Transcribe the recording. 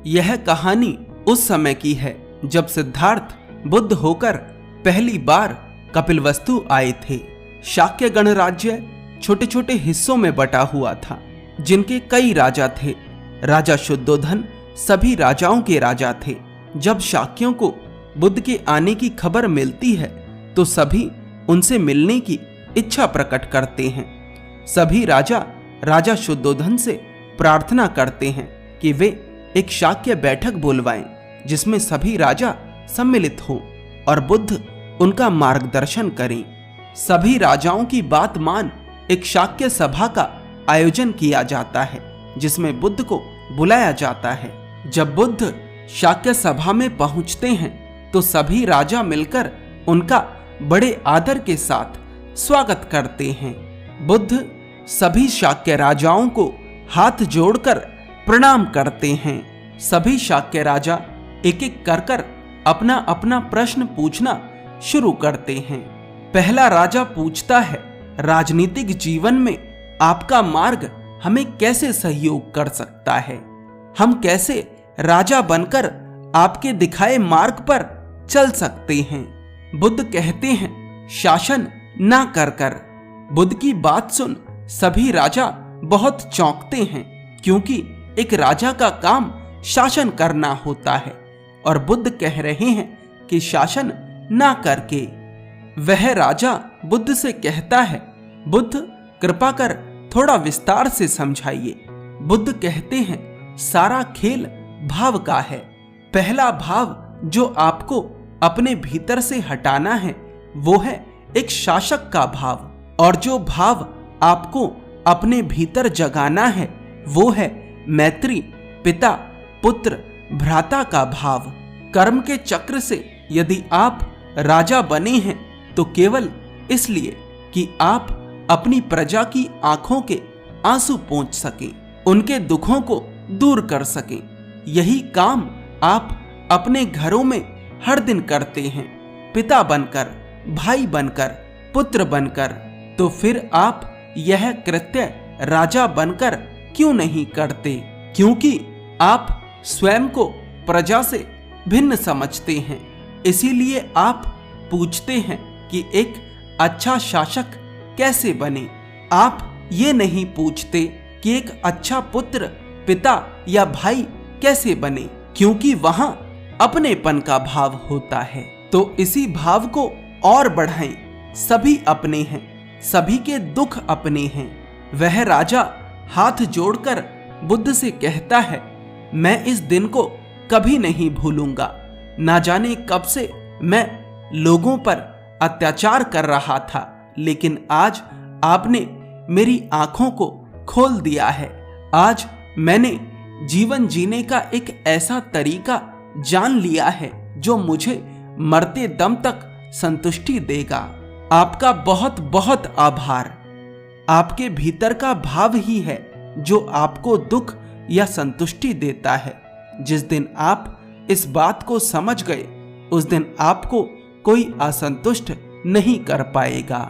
यह कहानी उस समय की है जब सिद्धार्थ बुद्ध होकर पहली बार कपिलवस्तु आए थे। शाक्य गणराज्य छोटे छोटे हिस्सों में बटा हुआ था, जिनके कई राजा थे। राजा शुद्धोधन सभी राजाओं के राजा थे। जब शाक्यों को बुद्ध के आने की खबर मिलती है तो सभी उनसे मिलने की इच्छा प्रकट करते हैं। सभी राजा शुद्धोधन से प्रार्थना करते हैं कि वे एक शाक्य बैठक बुलवाएं जिसमें सभी राजा सम्मिलित हों और बुद्ध उनका मार्गदर्शन करें। सभी राजाओं की बात मान एक शाक्य सभा का आयोजन किया जाता है जिसमें बुद्ध को बुलाया जाता है। जब बुद्ध शाक्य सभा में पहुंचते हैं तो सभी राजा मिलकर उनका बड़े आदर के साथ स्वागत करते हैं। बुद्ध सभी शाक्य राजाओं को हाथ जोड़कर प्रणाम करते हैं। सभी शाक्य राजा एक एक कर अपना अपना प्रश्न पूछना शुरू करते हैं। पहला राजा पूछता है, राजनीतिक जीवन में आपका मार्ग हमें कैसे सहयोग कर सकता है? हम कैसे राजा बनकर आपके दिखाए मार्ग पर चल सकते हैं? बुद्ध कहते हैं, शासन ना कर। बुद्ध की बात सुन सभी राजा बहुत चौंकते हैं, क्योंकि एक राजा का काम शासन करना होता है और बुद्ध कह रहे हैं कि शासन ना करके। वह राजा बुद्ध से कहता है, बुद्ध कृपा कर थोड़ा विस्तार से समझाइए। बुद्ध कहते हैं, सारा खेल भाव का है। पहला भाव जो आपको अपने भीतर से हटाना है वो है एक शासक का भाव, और जो भाव आपको अपने भीतर जगाना है वो है मैत्री, पिता, पुत्र, भ्राता का भाव। कर्म के चक्र से यदि आप राजा बने हैं तो केवल इसलिए कि आप अपनी प्रजा की आंखों के आंसू पोंछ सकें, उनके दुखों को दूर कर सकें। यही काम आप अपने घरों में हर दिन करते हैं, पिता बनकर, भाई बनकर, पुत्र बनकर। तो फिर आप यह कृत्य राजा बनकर क्यों नहीं करते? क्योंकि आप स्वयं को प्रजा से भिन्न समझते हैं। इसीलिए आप पूछते हैं कि एक अच्छा शासक कैसे बने। आप ये नहीं पूछते कि एक अच्छा पुत्र, पिता या भाई कैसे बने, क्योंकि वहां अपनेपन का भाव होता है। तो इसी भाव को और बढ़ाएं। सभी अपने हैं, सभी के दुख अपने हैं। वह राजा हाथ जोड़कर बुद्ध से कहता है, मैं इस दिन को कभी नहीं भूलूंगा। ना जाने कब से मैं लोगों पर अत्याचार कर रहा था, लेकिन आज आपने मेरी आंखों को खोल दिया है। आज मैंने जीवन जीने का एक ऐसा तरीका जान लिया है जो मुझे मरते दम तक संतुष्टि देगा। आपका बहुत बहुत आभार। आपके भीतर का भाव ही है जो आपको दुख या संतुष्टि देता है। जिस दिन आप इस बात को समझ गए उस दिन आपको कोई असंतुष्ट नहीं कर पाएगा।